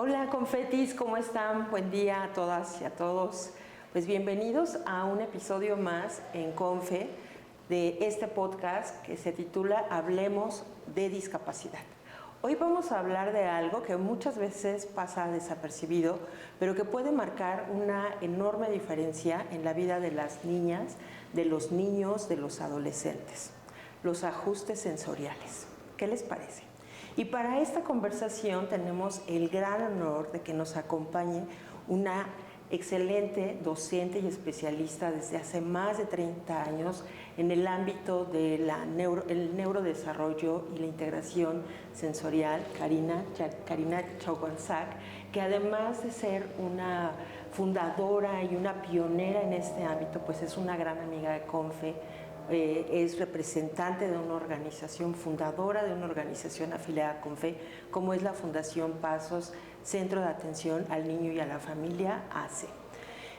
Hola confetis, ¿cómo están? Buen día a todas y a todos. Pues bienvenidos a un episodio más en Confe de este podcast que se titula Hablemos de Discapacidad. Hoy vamos a hablar de algo que muchas veces pasa desapercibido, pero que puede marcar una enorme diferencia en la vida de las niñas, de los niños, de los adolescentes: los ajustes sensoriales. ¿Qué les parece? Y para esta conversación tenemos el gran honor de que nos acompañe una excelente docente y especialista desde hace más de 30 años en el ámbito del neurodesarrollo y la integración sensorial, Karina Chaugansac, que además de ser una fundadora y una pionera en este ámbito, pues es una gran amiga de Confe. Es representante de una organización, fundadora de una organización afiliada a Confe, como es la Fundación Pasos, Centro de Atención al Niño y a la Familia, ACE.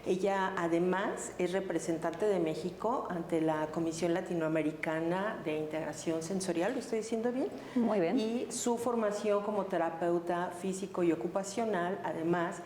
Ella además es representante de México ante la Comisión Latinoamericana de Integración Sensorial, ¿lo estoy diciendo bien? Muy bien. Y su formación como terapeuta físico y ocupacional, además,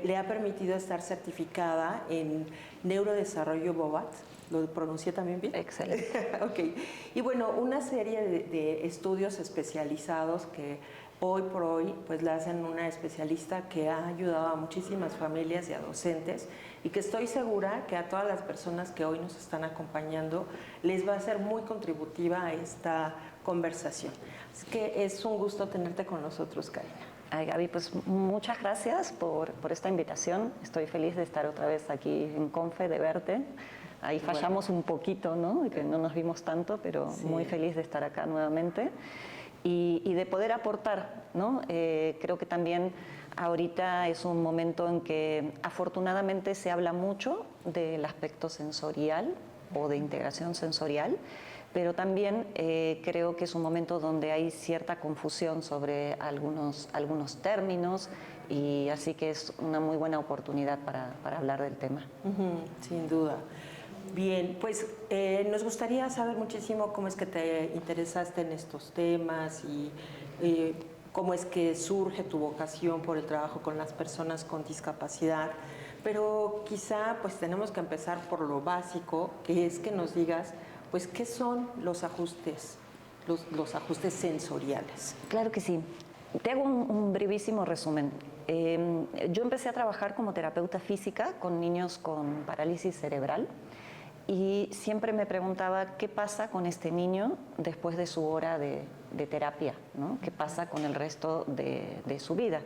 le ha permitido estar certificada en neurodesarrollo BOBAT. ¿Lo pronuncié también bien? Excelente. Ok. Y bueno, una serie de estudios especializados que hoy por hoy pues la hacen una especialista que ha ayudado a muchísimas familias y a docentes, y que estoy segura que a todas las personas que hoy nos están acompañando les va a ser muy contributiva a esta conversación. Así que es un gusto tenerte con nosotros, Karina. Ay, Gaby, pues muchas gracias por esta invitación. Estoy feliz de estar otra vez aquí en Confe, de verte. Ahí fallamos un poquito, ¿no? De que no nos vimos tanto, pero sí, muy feliz de estar acá nuevamente y de poder aportar, ¿no? Creo que también ahorita es un momento en que afortunadamente se habla mucho del aspecto sensorial o de integración sensorial, pero también creo que es un momento donde hay cierta confusión sobre algunos términos, y así que es una muy buena oportunidad para hablar del tema. Sin duda. Bien, pues nos gustaría saber muchísimo cómo es que te interesaste en estos temas y cómo es que surge tu vocación por el trabajo con las personas con discapacidad, pero quizá pues tenemos que empezar por lo básico, que es que nos digas pues qué son los ajustes, los ajustes sensoriales. Claro que sí. Te hago un brevísimo resumen. Yo empecé a trabajar como terapeuta física con niños con parálisis cerebral, y siempre me preguntaba qué pasa con este niño después de su hora de terapia, ¿no? ¿Qué pasa con el resto de su vida?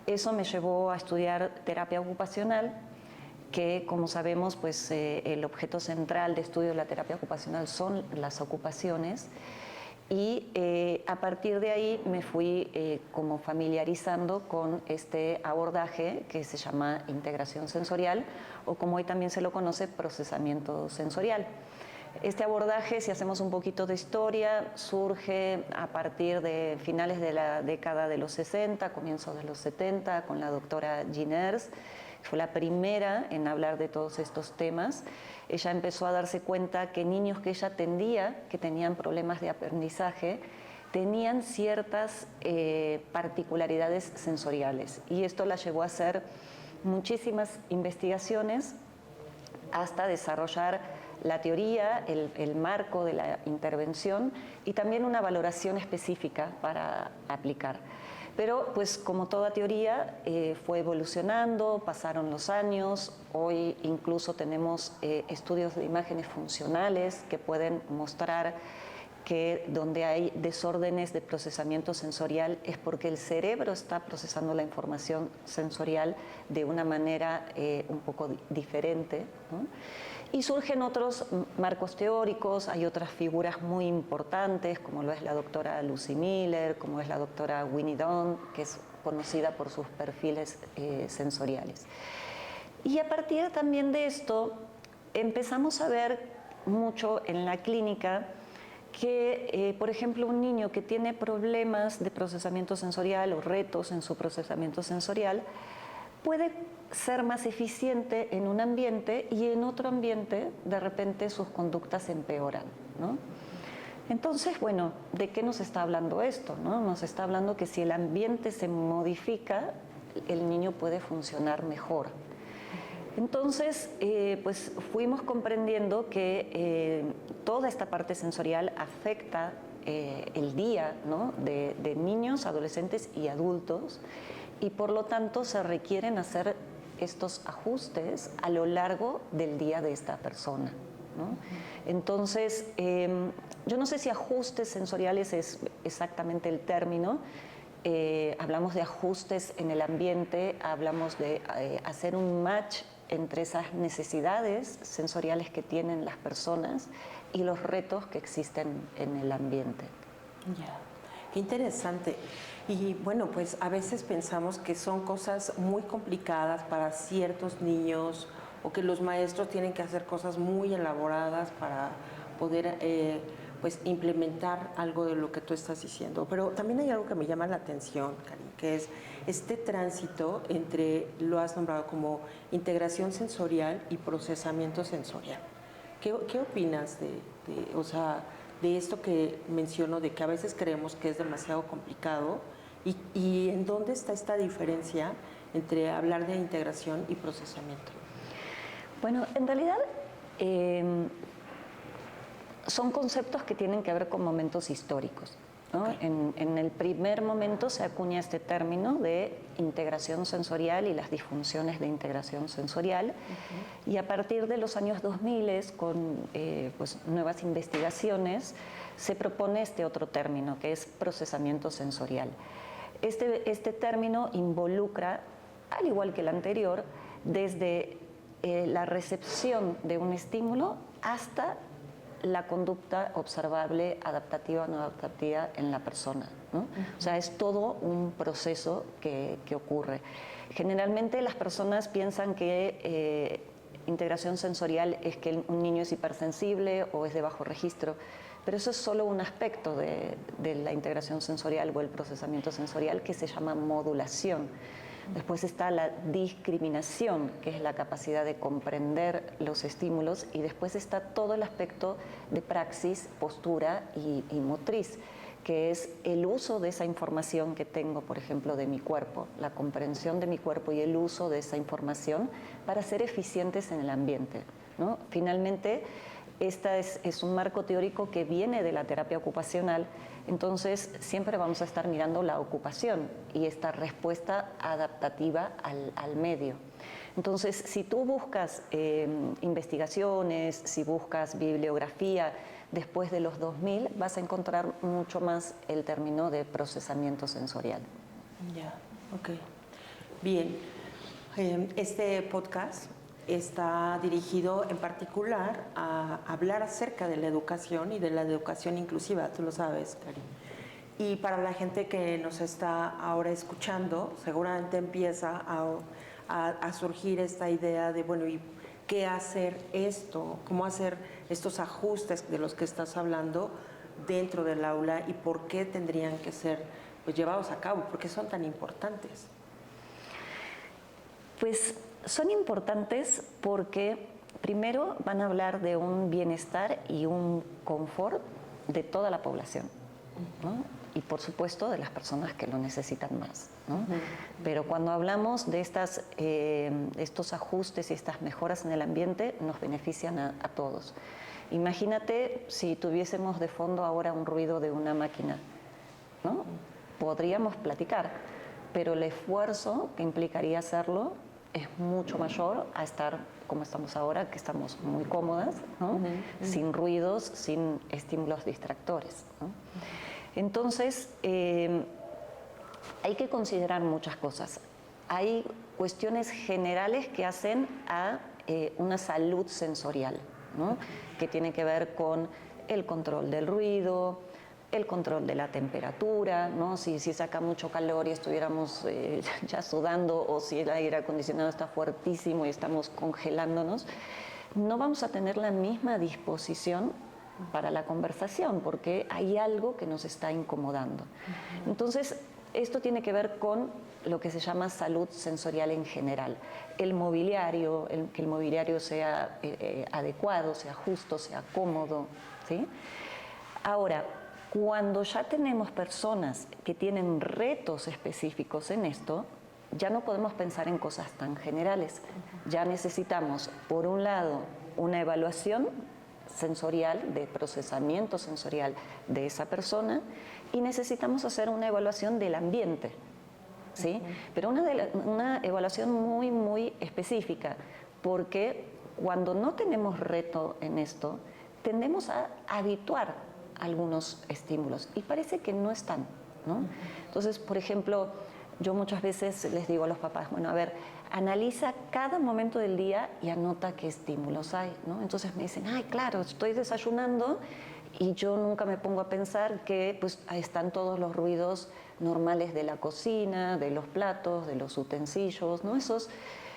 Eso me llevó a estudiar terapia ocupacional, que, como sabemos, pues el objeto central de estudio de la terapia ocupacional son las ocupaciones. Y a partir de ahí me fui como familiarizando con este abordaje que se llama integración sensorial, o como hoy también se lo conoce, procesamiento sensorial. Este abordaje, si hacemos un poquito de historia, surge a partir de finales de la década de los 60, comienzos de los 70, con la doctora Jean Hers, que fue la primera en hablar de todos estos temas. Ella empezó a darse cuenta que niños que ella atendía, que tenían problemas de aprendizaje, tenían ciertas particularidades sensoriales, y esto la llevó a hacer muchísimas investigaciones hasta desarrollar la teoría, el marco de la intervención, y también una valoración específica para aplicar. Pero pues como toda teoría fue evolucionando, pasaron los años. Hoy incluso tenemos estudios de imágenes funcionales que pueden mostrar que donde hay desórdenes de procesamiento sensorial es porque el cerebro está procesando la información sensorial de una manera un poco diferente, ¿no? Y surgen otros marcos teóricos, hay otras figuras muy importantes, como lo es la doctora Lucy Miller, como es la doctora Winnie Dunn, que es conocida por sus perfiles sensoriales. Y a partir también de esto, empezamos a ver mucho en la clínica que, por ejemplo, un niño que tiene problemas de procesamiento sensorial o retos en su procesamiento sensorial puede ser más eficiente en un ambiente, y en otro ambiente de repente sus conductas empeoran, ¿no? Entonces, bueno, ¿de qué nos está hablando esto, no? Nos está hablando que si el ambiente se modifica, el niño puede funcionar mejor. Entonces, pues fuimos comprendiendo que toda esta parte sensorial afecta el día, ¿no?, de niños, adolescentes y adultos, y por lo tanto se requieren hacer estos ajustes a lo largo del día de esta persona, ¿no? Entonces, yo no sé si ajustes sensoriales es exactamente el término. Hablamos de ajustes en el ambiente, hablamos de hacer un match entre esas necesidades sensoriales que tienen las personas y los retos que existen en el ambiente. Ya, qué interesante. Y bueno, pues a veces pensamos que son cosas muy complicadas para ciertos niños o que los maestros tienen que hacer cosas muy elaboradas para poder pues implementar algo de lo que tú estás diciendo. Pero también hay algo que me llama la atención, Karin, que es este tránsito entre, lo has nombrado como integración sensorial y procesamiento sensorial. ¿Qué opinas o sea, de esto que menciono, de que a veces creemos que es demasiado complicado? ¿Y en dónde está esta diferencia entre hablar de integración y procesamiento? Bueno, en realidad son conceptos que tienen que ver con momentos históricos, ¿no? Okay. En el primer momento se acuña este término de integración sensorial y las disfunciones de integración sensorial, y a partir de los años 2000, con pues, nuevas investigaciones, se propone este otro término, que es procesamiento sensorial. Este término involucra, al igual que el anterior, desde la recepción de un estímulo hasta la conducta observable, adaptativa o no adaptativa en la persona, ¿no? O sea, es todo un proceso que ocurre. Generalmente las personas piensan que integración sensorial es que un niño es hipersensible o es de bajo registro, pero eso es solo un aspecto de la integración sensorial o el procesamiento sensorial, que se llama modulación. Después está la discriminación, que es la capacidad de comprender los estímulos, y después está todo el aspecto de praxis, postura y motriz, que es el uso de esa información que tengo, por ejemplo, de mi cuerpo, la comprensión de mi cuerpo y el uso de esa información para ser eficientes en el ambiente, ¿no? Finalmente, este es un marco teórico que viene de la terapia ocupacional. Entonces, siempre vamos a estar mirando la ocupación y esta respuesta adaptativa al medio. Entonces, si tú buscas investigaciones, si buscas bibliografía después de los 2000, vas a encontrar mucho más el término de procesamiento sensorial. Ya, ok. Bien, este podcast está dirigido en particular a hablar acerca de la educación y de la educación inclusiva, tú lo sabes, Karin. Y para la gente que nos está ahora escuchando, seguramente empieza a surgir esta idea de, bueno, ¿y qué hacer esto? ¿Cómo hacer estos ajustes de los que estás hablando dentro del aula y por qué tendrían que ser pues, llevados a cabo? ¿Por qué son tan importantes? Pues son importantes porque primero van a hablar de un bienestar y un confort de toda la población, ¿no? Y por supuesto de las personas que lo necesitan más, ¿no? Pero cuando hablamos de estos ajustes y estas mejoras en el ambiente, nos benefician a todos. Imagínate si tuviésemos de fondo ahora un ruido de una máquina, ¿no? Podríamos platicar, pero el esfuerzo que implicaría hacerlo es mucho mayor a estar como estamos ahora, que estamos muy cómodas, ¿no? Sin ruidos, sin estímulos distractores, ¿no? Entonces, hay que considerar muchas cosas. Hay cuestiones generales que hacen a una salud sensorial, ¿no? Que tiene que ver con el control del ruido, el control de la temperatura, ¿no? Si saca mucho calor y estuviéramos ya sudando, o si el aire acondicionado está fuertísimo y estamos congelándonos, no vamos a tener la misma disposición para la conversación, porque hay algo que nos está incomodando. Entonces, esto tiene que ver con lo que se llama salud sensorial en general. El mobiliario, que el mobiliario sea adecuado, sea justo, sea cómodo, ¿sí? Ahora, cuando ya tenemos personas que tienen retos específicos en esto, ya no podemos pensar en cosas tan generales. Ya necesitamos, por un lado, una evaluación sensorial, de procesamiento sensorial de esa persona, y necesitamos hacer una evaluación del ambiente, ¿sí? Pero una evaluación muy, muy específica, porque cuando no tenemos reto en esto, tendemos a habituar algunos estímulos y parece que no están, ¿no? Entonces, por ejemplo, yo muchas veces les digo a los papás, bueno, a ver, analiza cada momento del día y anota qué estímulos hay, ¿no? Entonces me dicen, ay, claro, estoy desayunando y yo nunca me pongo a pensar que pues ahí están todos los ruidos normales de la cocina, de los platos, de los utensilios, ¿no? Esos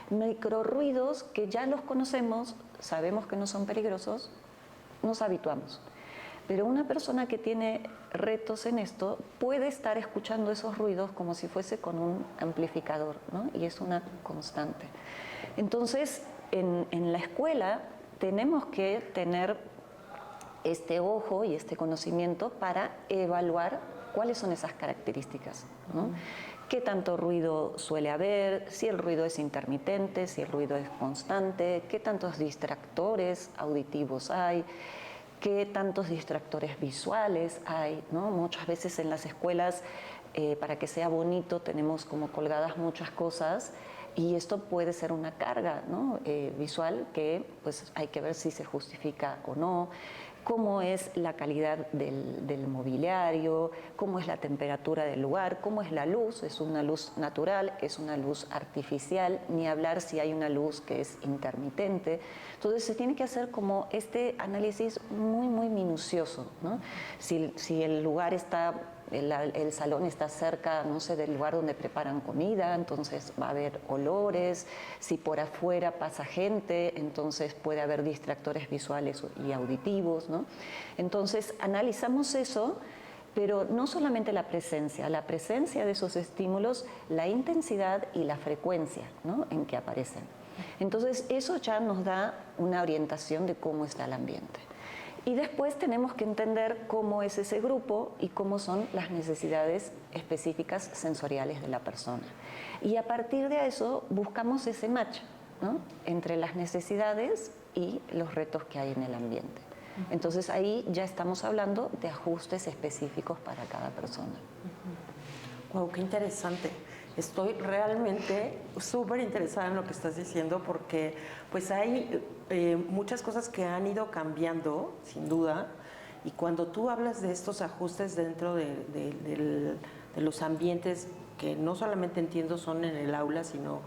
microrruidos que ya los conocemos, sabemos que no son peligrosos, nos habituamos. Pero una persona que tiene retos en esto puede estar escuchando esos ruidos como si fuese con un amplificador, ¿no? Y es una constante. Entonces, en la escuela tenemos que tener este ojo y este conocimiento para evaluar cuáles son esas características, ¿no? ¿Qué tanto ruido suele haber? Si el ruido es intermitente, si el ruido es constante, qué tantos distractores auditivos hay, qué tantos distractores visuales hay, ¿no? Muchas veces en las escuelas, para que sea bonito, tenemos como colgadas muchas cosas y esto puede ser una carga, ¿no? Visual que pues hay que ver si se justifica o no. Cómo es la calidad del mobiliario, cómo es la temperatura del lugar, cómo es la luz, es una luz natural, es una luz artificial, ni hablar si hay una luz que es intermitente. Entonces se tiene que hacer como este análisis muy, muy minucioso, ¿no? Si el lugar está, el salón está cerca, no sé, del lugar donde preparan comida, entonces va a haber olores. Si por afuera pasa gente, entonces puede haber distractores visuales y auditivos, ¿no? Entonces analizamos eso, pero no solamente la presencia de esos estímulos, la intensidad y la frecuencia, ¿no? En que aparecen. Entonces eso ya nos da una orientación de cómo está el ambiente. Y después tenemos que entender cómo es ese grupo y cómo son las necesidades específicas sensoriales de la persona. Y a partir de eso buscamos ese match, ¿no? Entre las necesidades y los retos que hay en el ambiente. Entonces ahí ya estamos hablando de ajustes específicos para cada persona. Wow, qué interesante. Estoy realmente súper interesada en lo que estás diciendo porque pues hay muchas cosas que han ido cambiando, sin duda, y cuando tú hablas de estos ajustes dentro de los ambientes, que no solamente entiendo son en el aula, sino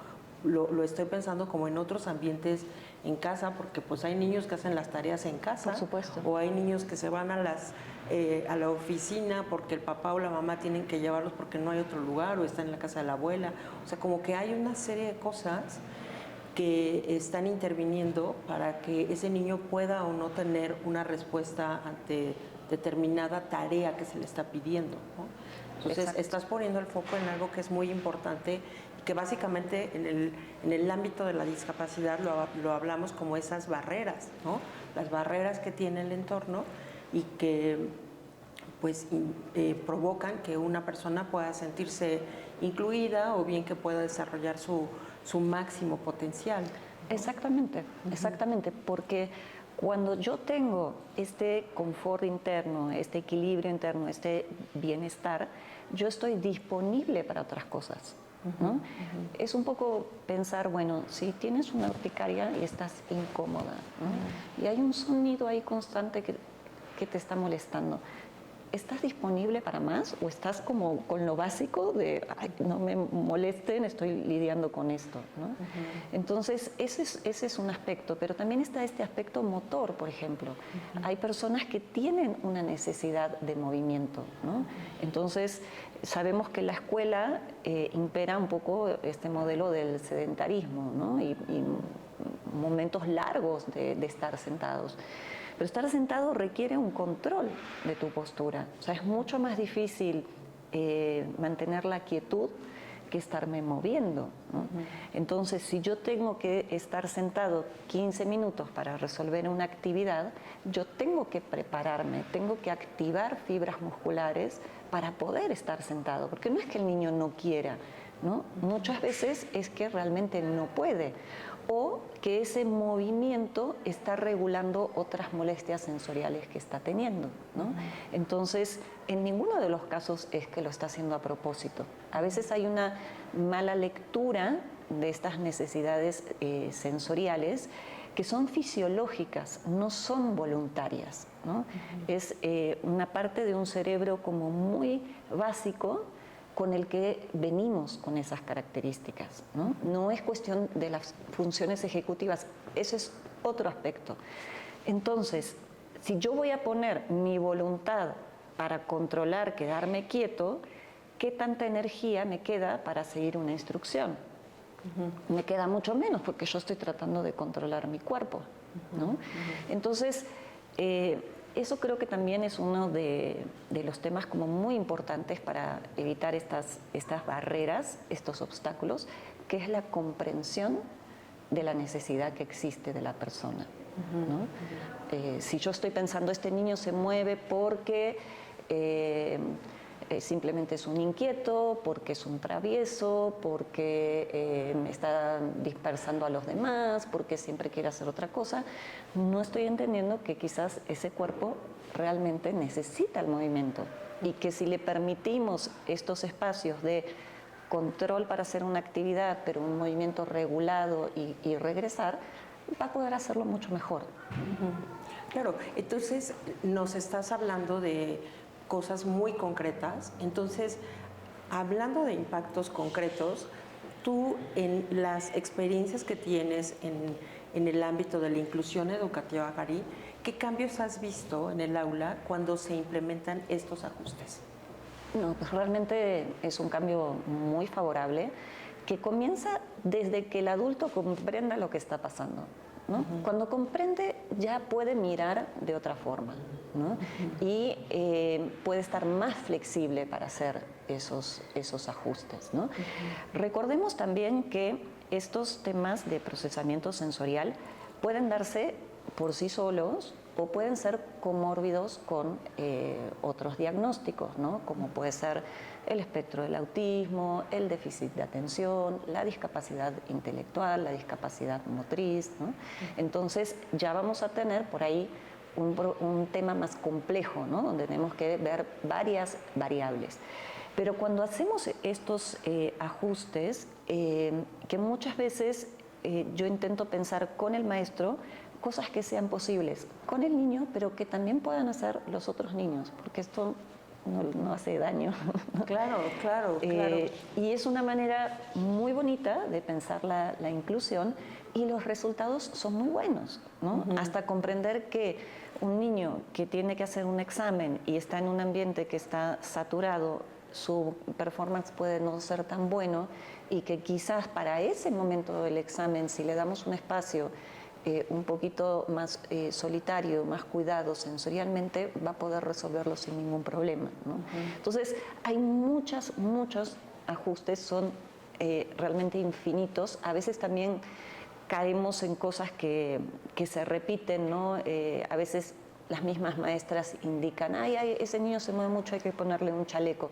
lo estoy pensando como en otros ambientes en casa, porque pues hay niños que hacen las tareas en casa. Por supuesto. O hay niños que se van a la oficina porque el papá o la mamá tienen que llevarlos porque no hay otro lugar, o están en la casa de la abuela. O sea, como que hay una serie de cosas que están interviniendo para que ese niño pueda o no tener una respuesta ante determinada tarea que se le está pidiendo, ¿no? Entonces, exacto, estás poniendo el foco en algo que es muy importante, que básicamente en el ámbito de la discapacidad lo hablamos como esas barreras, ¿no? Las barreras que tiene el entorno y que pues provocan que una persona pueda sentirse incluida o bien que pueda desarrollar su máximo potencial, ¿no? Exactamente, exactamente, porque cuando yo tengo este confort interno, este equilibrio interno, este bienestar, yo estoy disponible para otras cosas, ¿no? Es un poco pensar, bueno, si tienes una urticaria y estás incómoda, ¿no? Y hay un sonido ahí constante que te está molestando, ¿estás disponible para más o estás como con lo básico de ay, no me molesten, estoy lidiando con esto, ¿no? Entonces ese es un aspecto, pero también está este aspecto motor, por ejemplo. Hay personas que tienen una necesidad de movimiento, ¿no? Entonces sabemos que en la escuela impera un poco este modelo del sedentarismo, ¿no? y momentos largos de estar sentados. Pero estar sentado requiere un control de tu postura. O sea, es mucho más difícil mantener la quietud que estarme moviendo, ¿no? Entonces, si yo tengo que estar sentado 15 minutos para resolver una actividad, yo tengo que prepararme, tengo que activar fibras musculares para poder estar sentado. Porque no es que el niño no quiera, ¿no? Muchas veces es que realmente no puede, o que ese movimiento está regulando otras molestias sensoriales que está teniendo, ¿no? Entonces, en ninguno de los casos es que lo está haciendo a propósito. A veces hay una mala lectura de estas necesidades sensoriales que son fisiológicas, no son voluntarias, ¿no? Es una parte de un cerebro como muy básico con el que venimos con esas características, ¿no? No es cuestión de las funciones ejecutivas, ese es otro aspecto. Entonces, si yo voy a poner mi voluntad para controlar, quedarme quieto, ¿qué tanta energía me queda para seguir una instrucción? Me queda mucho menos porque yo estoy tratando de controlar mi cuerpo, ¿no? Entonces, eso creo que también es uno de los temas como muy importantes para evitar estas barreras, estos obstáculos, que es la comprensión de la necesidad que existe de la persona, ¿no? Si yo estoy pensando, este niño se mueve porque simplemente es un inquieto, porque es un travieso, porque me está dispersando a los demás, porque siempre quiere hacer otra cosa, no estoy entendiendo que quizás ese cuerpo realmente necesita el movimiento y que si le permitimos estos espacios de control para hacer una actividad, pero un movimiento regulado y regresar, va a poder hacerlo mucho mejor. Claro, entonces nos estás hablando de cosas muy concretas. Entonces, hablando de impactos concretos, tú en las experiencias que tienes en el ámbito de la inclusión educativa, Gary, ¿qué cambios has visto en el aula cuando se implementan estos ajustes? No, pues realmente es un cambio muy favorable que comienza desde que el adulto comprenda lo que está pasando, ¿no? Cuando comprende ya puede mirar de otra forma, ¿no? Y puede estar más flexible para hacer esos ajustes, ¿no? Recordemos también que estos temas de procesamiento sensorial pueden darse por sí solos o pueden ser comórbidos con otros diagnósticos, ¿no? Como puede ser el espectro del autismo, el déficit de atención, la discapacidad intelectual, la discapacidad motriz, ¿no? Entonces ya vamos a tener por ahí un tema más complejo, ¿no? Donde tenemos que ver varias variables. Pero cuando hacemos estos ajustes, que muchas veces yo intento pensar con el maestro cosas que sean posibles con el niño, pero que también puedan hacer los otros niños, porque esto no hace daño. Claro. Y es una manera muy bonita de pensar la inclusión y los resultados son muy buenos, ¿no? Hasta comprender que un niño que tiene que hacer un examen y está en un ambiente que está saturado, su performance puede no ser tan bueno y que quizás para ese momento del examen, si le damos un espacio un poquito más solitario, más cuidado sensorialmente, va a poder resolverlo sin ningún problema, ¿no? Entonces, hay muchos ajustes, son realmente infinitos. A veces también caemos en cosas que se repiten, ¿no? A veces las mismas maestras indican, ay, ese niño se mueve mucho, hay que ponerle un chaleco.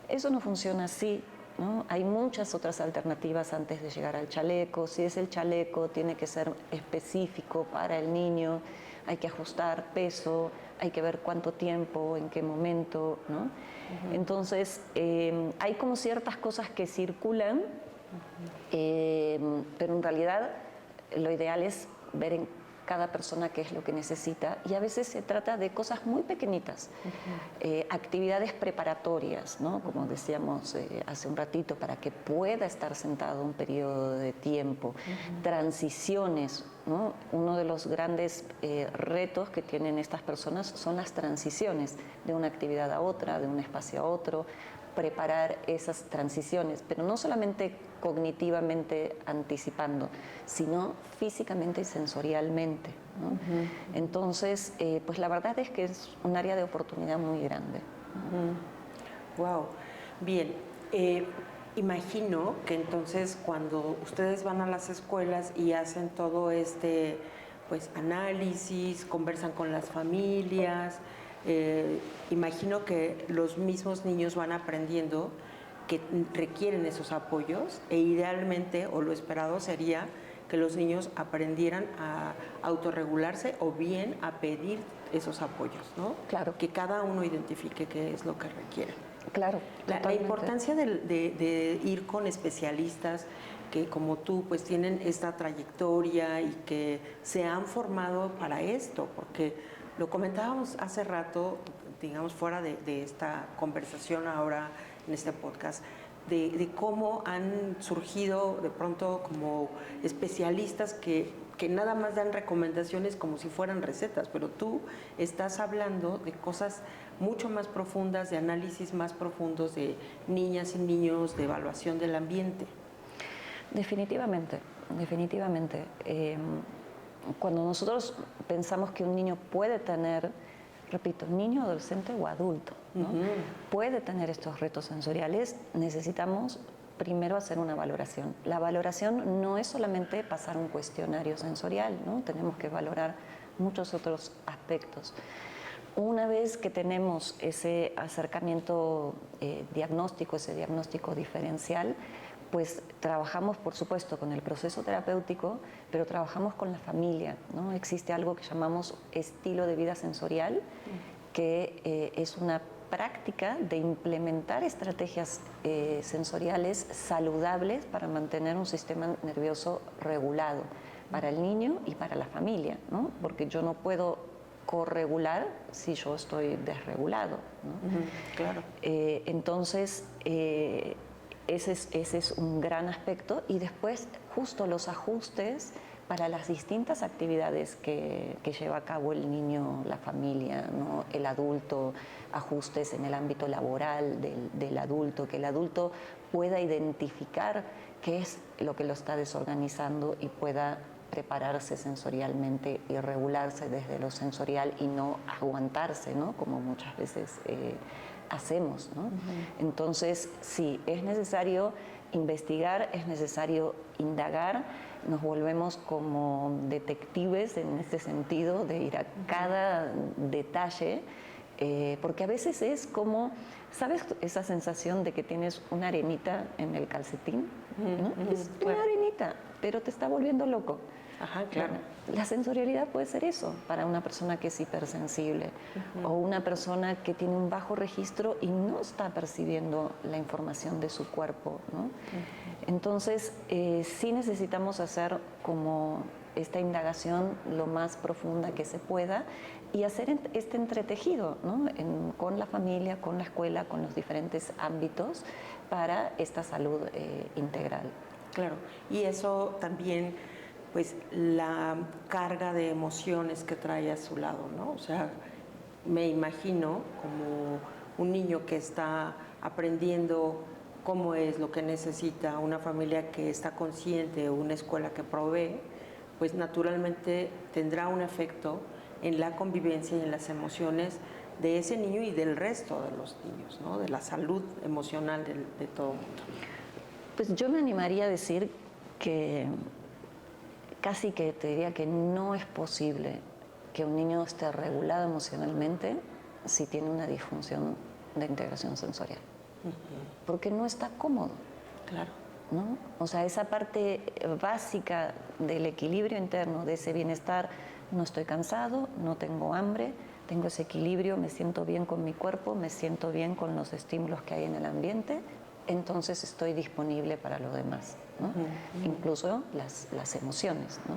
Eso no funciona así, ¿no? Hay muchas otras alternativas antes de llegar al chaleco. Si es el chaleco, tiene que ser específico para el niño, hay que ajustar peso, hay que ver cuánto tiempo, en qué momento, ¿no? Entonces, hay como ciertas cosas que circulan, pero en realidad lo ideal es ver en cada persona qué es lo que necesita, y a veces se trata de cosas muy pequeñitas, actividades preparatorias, ¿no? Como decíamos hace un ratito, para que pueda estar sentado un periodo de tiempo, transiciones, ¿no? Uno de los grandes retos que tienen estas personas son las transiciones de una actividad a otra, de un espacio a otro, preparar esas transiciones, pero no solamente cognitivamente anticipando, sino físicamente y sensorialmente, ¿no? Entonces, pues la verdad es que es un área de oportunidad muy grande. Wow. Bien, imagino que entonces cuando ustedes van a las escuelas y hacen todo este pues análisis, conversan con las familias, imagino que los mismos niños van aprendiendo que requieren esos apoyos, e idealmente, o lo esperado sería que los niños aprendieran a autorregularse o bien a pedir esos apoyos, ¿no? Claro. Que cada uno identifique qué es lo que requiere. Claro, La importancia de ir con especialistas que como tú pues tienen esta trayectoria y que se han formado para esto, porque lo comentábamos hace rato, digamos fuera de esta conversación ahora en este podcast, de cómo han surgido de pronto como especialistas que nada más dan recomendaciones como si fueran recetas, pero tú estás hablando de cosas mucho más profundas, de análisis más profundos de niñas y niños, de evaluación del ambiente. Definitivamente, definitivamente. Cuando nosotros pensamos que un niño puede tener, repito, niño, adolescente o adulto, ¿no? Puede tener estos retos sensoriales, necesitamos primero hacer una valoración. La valoración no es solamente pasar un cuestionario sensorial, ¿no? Tenemos que valorar muchos otros aspectos. Una vez que tenemos ese acercamiento diagnóstico, ese diagnóstico diferencial, pues trabajamos, por supuesto, con el proceso terapéutico, pero trabajamos con la familia, ¿no? Existe algo que llamamos estilo de vida sensorial, que es una práctica de implementar estrategias sensoriales saludables para mantener un sistema nervioso regulado para el niño y para la familia, ¿no? Porque yo no puedo corregular si yo estoy desregulado, ¿no? Claro. Entonces, ese es un gran aspecto, y después justo los ajustes para las distintas actividades que lleva a cabo el niño, la familia, ¿no? El adulto, ajustes en el ámbito laboral del adulto, que el adulto pueda identificar qué es lo que lo está desorganizando y pueda prepararse sensorialmente y regularse desde lo sensorial y no aguantarse, ¿no? Como muchas veces hacemos, ¿no? Entonces, sí, es necesario investigar, es necesario indagar, nos volvemos como detectives en este sentido de ir a cada detalle, porque a veces es como, ¿sabes esa sensación de que tienes una arenita en el calcetín? ¿No? Es una arenita, pero te está volviendo loco. Ajá, claro. La sensorialidad puede ser eso para una persona que es hipersensible o una persona que tiene un bajo registro y no está percibiendo la información de su cuerpo, ¿no? Entonces, sí necesitamos hacer como esta indagación lo más profunda que se pueda y hacer este entretejido, ¿no? Con la familia, con la escuela, con los diferentes ámbitos para esta salud integral. Claro, y eso también, pues la carga de emociones que trae a su lado, ¿no? O sea, me imagino como un niño que está aprendiendo cómo es lo que necesita, una familia que está consciente, una escuela que provee, pues naturalmente tendrá un efecto en la convivencia y en las emociones de ese niño y del resto de los niños, ¿no? De la salud emocional de todo el mundo. Pues yo me animaría a decir que casi que te diría que no es posible que un niño esté regulado emocionalmente si tiene una disfunción de integración sensorial. Porque no está cómodo. Claro. ¿No? O sea, esa parte básica del equilibrio interno, de ese bienestar, no estoy cansado, no tengo hambre, tengo ese equilibrio, me siento bien con mi cuerpo, me siento bien con los estímulos que hay en el ambiente, entonces estoy disponible para lo demás, ¿no? Incluso las emociones, ¿no?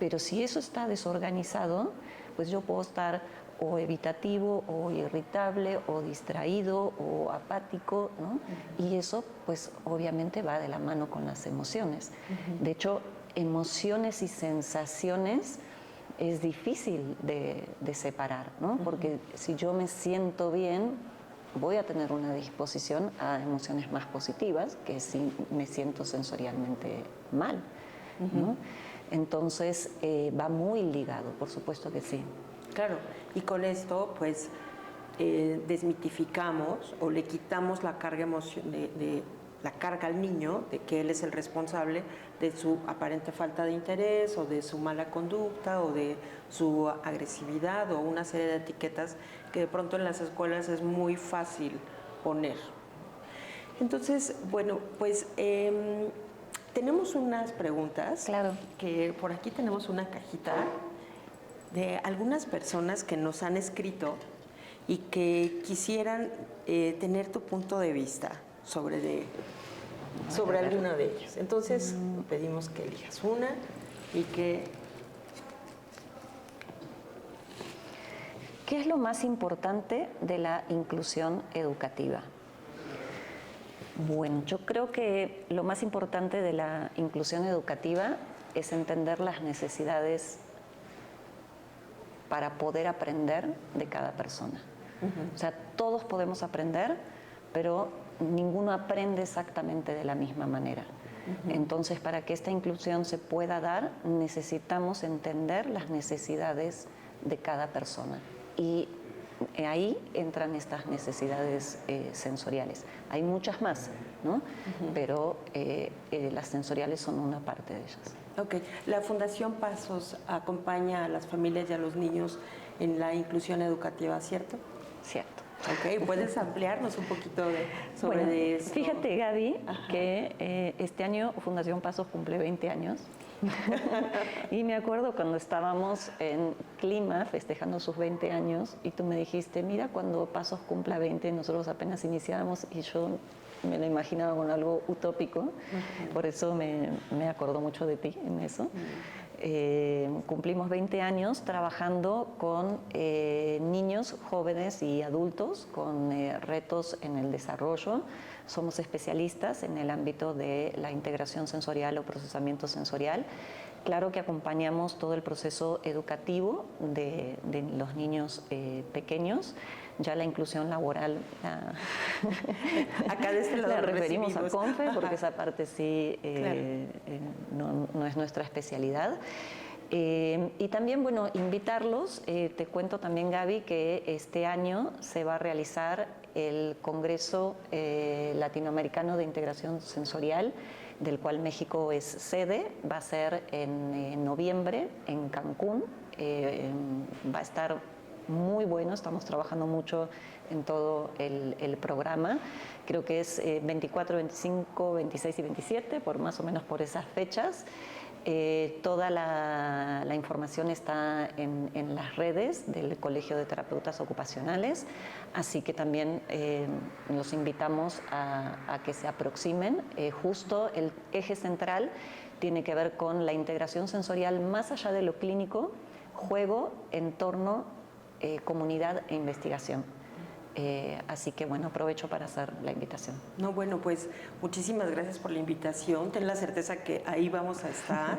Pero si eso está desorganizado, pues yo puedo estar o evitativo, o irritable, o distraído, o apático, ¿no? Y eso, pues, obviamente va de la mano con las emociones. De hecho, emociones y sensaciones es difícil de separar, ¿no? Porque si yo me siento bien, voy a tener una disposición a emociones más positivas que si me siento sensorialmente mal, ¿no? Entonces, va muy ligado, por supuesto que sí. Claro, y con esto pues desmitificamos o le quitamos la carga de la carga al niño de que él es el responsable de su aparente falta de interés o de su mala conducta o de su agresividad o una serie de etiquetas que de pronto en las escuelas es muy fácil poner. Entonces, bueno, pues tenemos unas preguntas. Claro. Que por aquí tenemos una cajita de algunas personas que nos han escrito y que quisieran tener tu punto de vista sobre alguna de ellas. Entonces, pedimos que elijas una y que... ¿Qué es lo más importante de la inclusión educativa? Bueno, yo creo que lo más importante de la inclusión educativa es entender las necesidades para poder aprender de cada persona. O sea, todos podemos aprender, pero ninguno aprende exactamente de la misma manera. Entonces, para que esta inclusión se pueda dar, necesitamos entender las necesidades de cada persona. Y ahí entran estas necesidades sensoriales. Hay muchas más, ¿no? Pero las sensoriales son una parte de ellas. Ok. La Fundación Pasos acompaña a las familias y a los niños en la inclusión educativa, ¿cierto? Cierto. Ok. ¿Puedes ampliarnos un poquito sobre eso? Fíjate, Gaby, que este año Fundación Pasos cumple 20 años. Y me acuerdo cuando estábamos en Clima festejando sus 20 años y tú me dijiste, mira, cuando Pasos cumpla 20, nosotros apenas iniciábamos y yo me lo imaginaba con algo utópico, por eso me acuerdo mucho de ti en eso. Cumplimos 20 años trabajando con niños, jóvenes y adultos con retos en el desarrollo. Somos especialistas en el ámbito de la integración sensorial o procesamiento sensorial. Claro que acompañamos todo el proceso educativo de los niños pequeños. Ya la inclusión laboral acá de este lado la referimos recibimos. A CONFE, porque esa parte sí claro. no es nuestra especialidad. Y también, bueno, invitarlos, te cuento también, Gaby, que este año se va a realizar el Congreso Latinoamericano de Integración Sensorial, del cual México es sede. Va a ser en noviembre en Cancún. Va a estar muy bueno, estamos trabajando mucho en todo el programa. Creo que es 24, 25, 26 y 27, más o menos por esas fechas. Toda la información está en las redes del Colegio de Terapeutas Ocupacionales, así que también los invitamos a que se aproximen. Justo el eje central tiene que ver con la integración sensorial más allá de lo clínico, juego, entorno, comunidad e investigación. Así que bueno, aprovecho para hacer la invitación. No, bueno, pues muchísimas gracias por la invitación. Ten la certeza que ahí vamos a estar.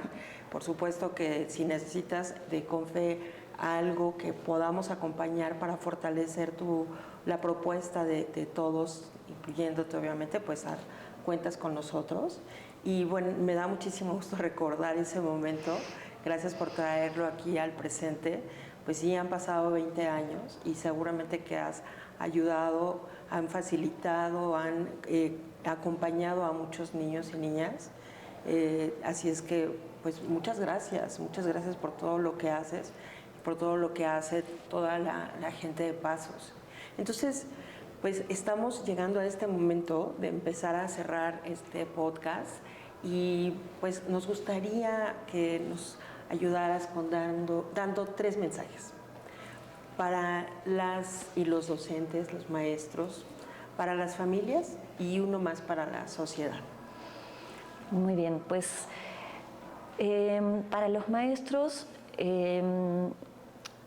Por supuesto que si necesitas de CONFE algo que podamos acompañar para fortalecer la propuesta de todos, incluyéndote obviamente, pues cuentas con nosotros. Y bueno, me da muchísimo gusto recordar ese momento. Gracias por traerlo aquí al presente. Pues sí, han pasado 20 años y seguramente que has ayudado, han facilitado, han acompañado a muchos niños y niñas. Así es que, pues muchas gracias por todo lo que haces, por todo lo que hace toda la gente de Pasos. Entonces, pues estamos llegando a este momento de empezar a cerrar este podcast y pues nos gustaría que nos ayudaras dando 3 mensajes para las y los docentes, los maestros, para las familias y uno más para la sociedad. Muy bien, pues para los maestros,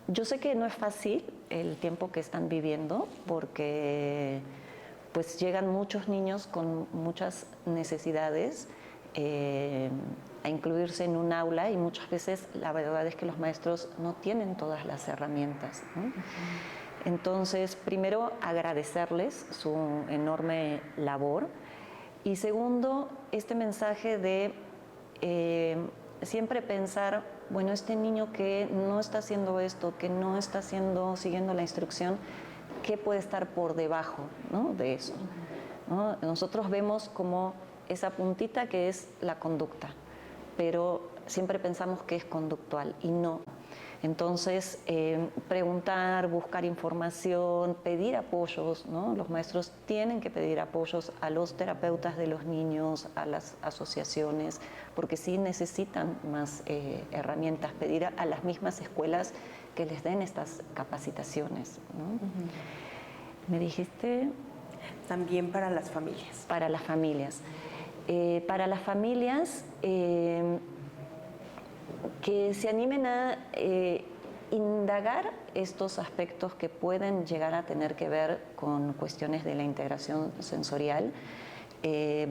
yo sé que no es fácil el tiempo que están viviendo porque pues llegan muchos niños con muchas necesidades a incluirse en un aula y muchas veces la verdad es que los maestros no tienen todas las herramientas, ¿no? Entonces, primero, agradecerles su enorme labor y segundo, este mensaje de siempre pensar, bueno, este niño que no está haciendo esto, que no está siguiendo la instrucción, ¿qué puede estar por debajo, ¿no?, de eso? ¿No? Nosotros vemos como esa puntita que es la conducta, pero siempre pensamos que es conductual y no. Entonces, preguntar, buscar información, pedir apoyos, ¿no? Los maestros tienen que pedir apoyos a los terapeutas de los niños, a las asociaciones, porque sí necesitan más herramientas, pedir a las mismas escuelas que les den estas capacitaciones, ¿no? Me dijiste... También para las familias. Para las familias. Para las familias, que se animen a indagar estos aspectos que pueden llegar a tener que ver con cuestiones de la integración sensorial,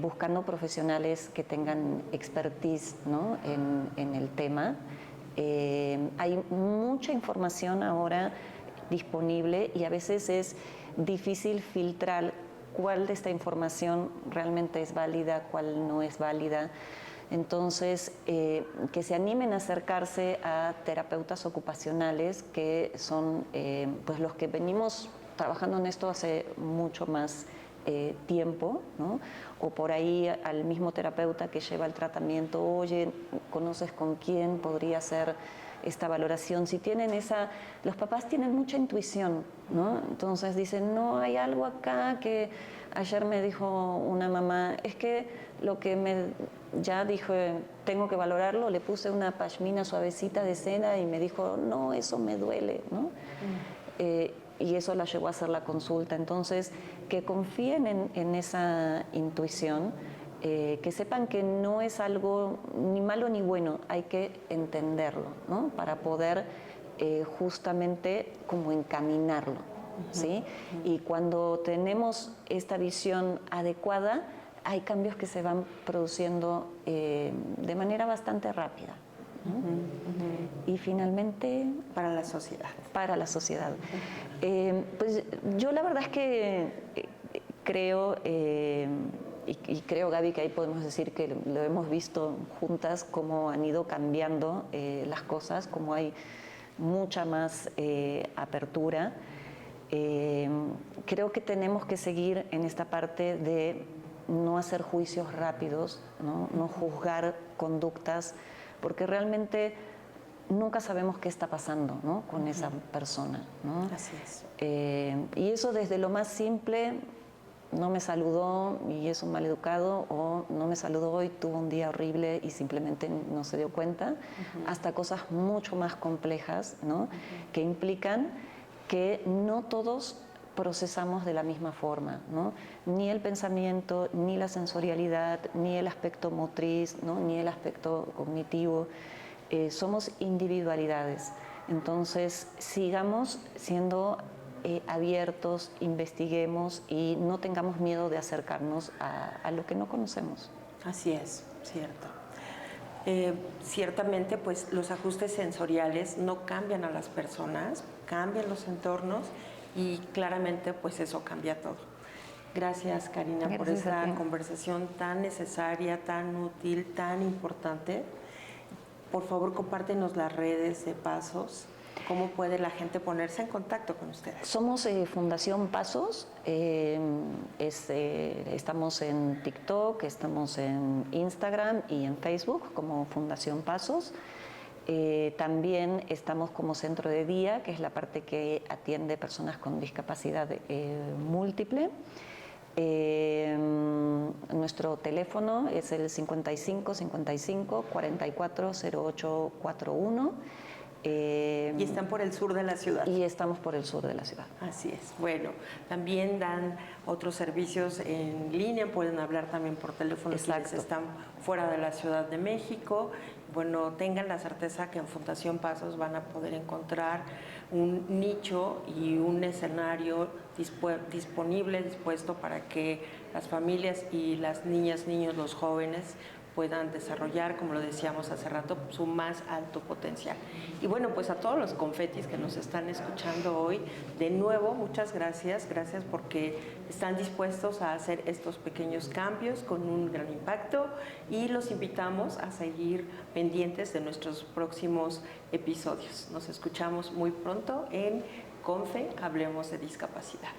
buscando profesionales que tengan expertise, ¿no? en el tema. Hay mucha información ahora disponible y a veces es difícil filtrar cuál de esta información realmente es válida, cuál no es válida. Entonces, que se animen a acercarse a terapeutas ocupacionales, que son pues los que venimos trabajando en esto hace mucho más tiempo, ¿no? O por ahí al mismo terapeuta que lleva el tratamiento, oye, ¿conoces con quién podría hacer esta valoración? Si tienen los papás tienen mucha intuición, ¿no? Entonces dicen, no, hay algo acá que ayer me dijo una mamá, es que lo que ya dije, tengo que valorarlo, le puse una pashmina suavecita de seda y me dijo, no, eso me duele, ¿no? Y eso la llevó a hacer la consulta. Entonces, que confíen en esa intuición, que sepan que no es algo ni malo ni bueno, hay que entenderlo, ¿no? Para poder justamente como encaminarlo, ¿sí? Y cuando tenemos esta visión adecuada, hay cambios que se van produciendo de manera bastante rápida, ¿no? Y finalmente... Para la sociedad. Para la sociedad. Pues yo la verdad es que creo, y creo, Gaby, que ahí podemos decir que lo hemos visto juntas, cómo han ido cambiando las cosas, cómo hay mucha más apertura. Creo que tenemos que seguir en esta parte de no hacer juicios rápidos, no juzgar conductas, porque realmente nunca sabemos qué está pasando, ¿no? Con esa persona, ¿no? Así es. Y eso desde lo más simple, no me saludó y es un maleducado, o no me saludó y tuvo un día horrible y simplemente no se dio cuenta, hasta cosas mucho más complejas, ¿no? Que implican que no todos procesamos de la misma forma, ¿no? Ni el pensamiento, ni la sensorialidad, ni el aspecto motriz, ¿no? Ni el aspecto cognitivo. Somos individualidades. Entonces, sigamos siendo abiertos, investiguemos y no tengamos miedo de acercarnos a lo que no conocemos. Así es, cierto. Ciertamente, pues los ajustes sensoriales no cambian a las personas, cambian los entornos y claramente, pues eso cambia todo. Gracias, Karina, por esta conversación tan necesaria, tan útil, tan importante. Por favor, compártenos las redes de Pasos. ¿Cómo puede la gente ponerse en contacto con ustedes? Somos Fundación Pasos, estamos en TikTok, estamos en Instagram y en Facebook como Fundación Pasos. También estamos como centro de día, que es la parte que atiende personas con discapacidad múltiple. Nuestro teléfono es el 55 55 44 08 41. Y están por el sur de la ciudad. Y estamos por el sur de la ciudad. Así es. Bueno, también dan otros servicios en línea, pueden hablar también por teléfono quienes están fuera de la Ciudad de México. Bueno, tengan la certeza que en Fundación Pasos van a poder encontrar un nicho y un escenario disponible, dispuesto para que las familias y las niñas, niños, los jóvenes puedan desarrollar, como lo decíamos hace rato, su más alto potencial. Y bueno, pues a todos los confetis que nos están escuchando hoy, de nuevo, muchas gracias. Gracias porque están dispuestos a hacer estos pequeños cambios con un gran impacto y los invitamos a seguir pendientes de nuestros próximos episodios. Nos escuchamos muy pronto en Confe, Hablemos de Discapacidad.